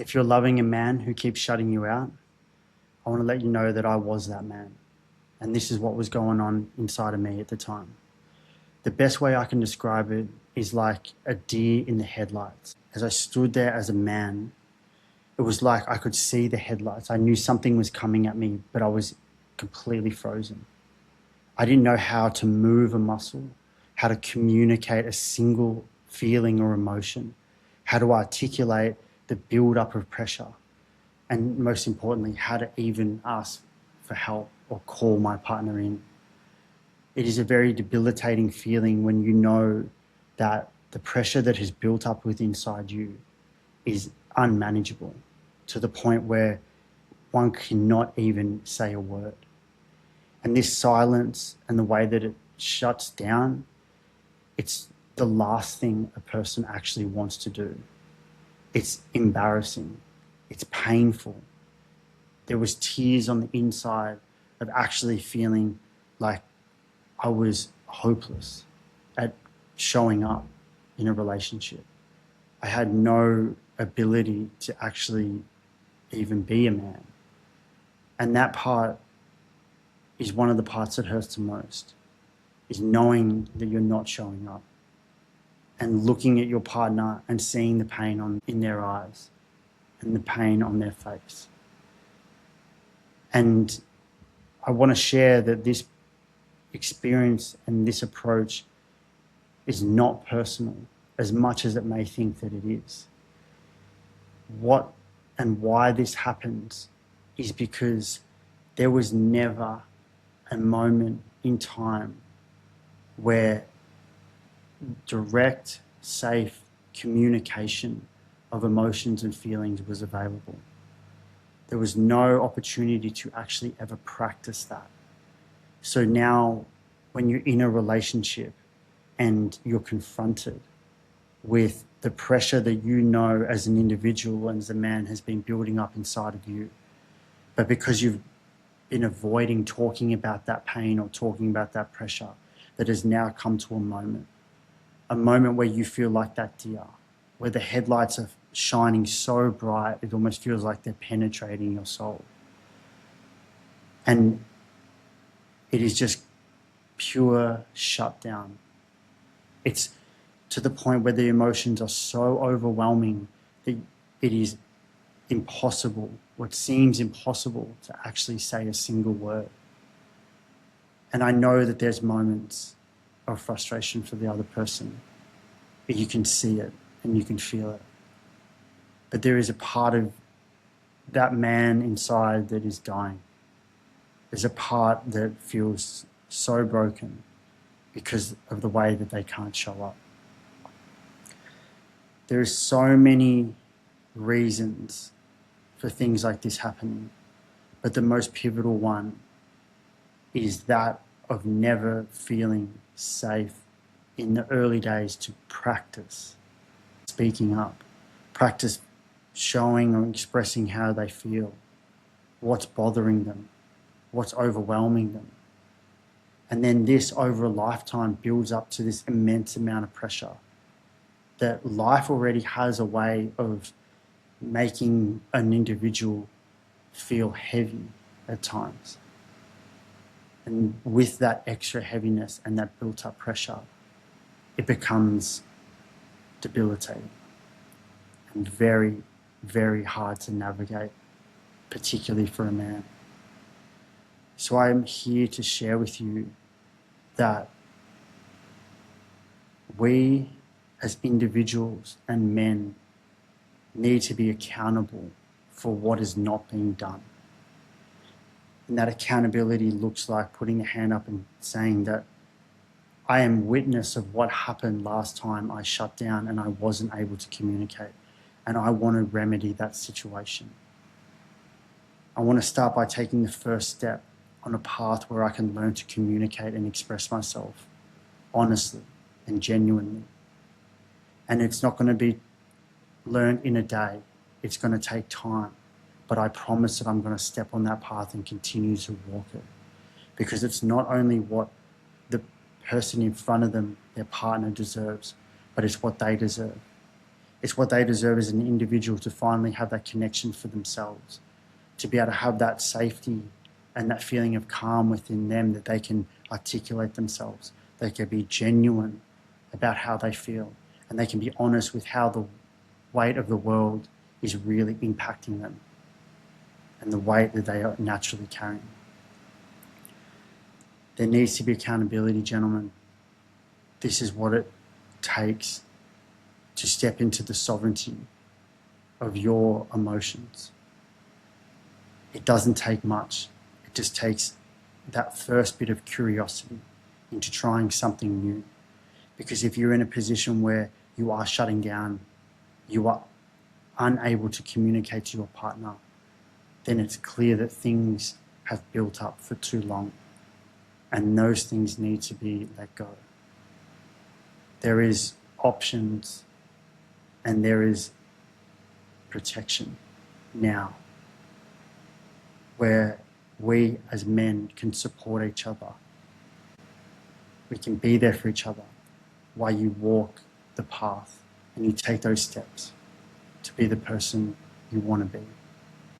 If you're loving a man who keeps shutting you out, I want to let you know that I was that man. And this is what was going on inside of me at the time. The best way I can describe it is like a deer in the headlights. As I stood there as a man, it was like I could see the headlights. I knew something was coming at me, but I was completely frozen. I didn't know how to move a muscle, how to communicate a single feeling or emotion, how to articulate the build-up of pressure, and most importantly, how to even ask for help or call my partner in. It is a very debilitating feeling when you know that the pressure that has built up within inside you is unmanageable to the point where one cannot even say a word. And this silence and the way that it shuts down, it's the last thing a person actually wants to do. It's embarrassing. It's painful. There was tears on the inside of actually feeling like I was hopeless at showing up in a relationship. I had no ability to actually even be a man. And that part is one of the parts that hurts the most, is knowing that you're not showing up and looking at your partner and seeing the pain in their eyes and the pain on their face. And I want to share that this experience and this approach is not personal as much as it may think that it is. What and why this happens is because there was never a moment in time where direct, safe communication of emotions and feelings was available. There was no opportunity to actually ever practice that. So now when you're in a relationship and you're confronted with the pressure that you know as an individual and as a man has been building up inside of you, but because you've been avoiding talking about that pain or talking about that pressure, that has now come to a moment where you feel like that deer, where the headlights are shining so bright, it almost feels like they're penetrating your soul. And it is just pure shutdown. It's to the point where the emotions are so overwhelming that it is impossible, what seems impossible, to actually say a single word. And I know that there's moments of frustration for the other person, but you can see it and you can feel it. But there is a part of that man inside that is dying. There's a part that feels so broken because of the way that they can't show up. There are so many reasons for things like this happening, but the most pivotal one is that of never feeling safe in the early days to practice speaking up, practice showing or expressing how they feel, what's bothering them, what's overwhelming them. And then this over a lifetime builds up to this immense amount of pressure that life already has a way of making an individual feel heavy at times. And with that extra heaviness and that built up pressure, it becomes debilitating and very, very hard to navigate, particularly for a man. So I'm here to share with you that we as individuals and men need to be accountable for what is not being done. And that accountability looks like putting a hand up and saying that I am witness of what happened last time I shut down and I wasn't able to communicate, and I want to remedy that situation. I want to start by taking the first step on a path where I can learn to communicate and express myself honestly and genuinely. And it's not going to be learned in a day. It's going to take time. But I promise that I'm going to step on that path and continue to walk it. Because it's not only what the person in front of them, their partner, deserves, but it's what they deserve. It's what they deserve as an individual to finally have that connection for themselves, to be able to have that safety and that feeling of calm within them, that they can articulate themselves. They can be genuine about how they feel, and they can be honest with how the weight of the world is really impacting them and the weight that they are naturally carrying. There needs to be accountability, gentlemen. This is what it takes to step into the sovereignty of your emotions. It doesn't take much. It just takes that first bit of curiosity into trying something new. Because if you're in a position where you are shutting down, you are unable to communicate to your partner, then it's clear that things have built up for too long, and those things need to be let go. There is options and there is protection now, where we as men can support each other. We can be there for each other while you walk the path and you take those steps to be the person you want to be.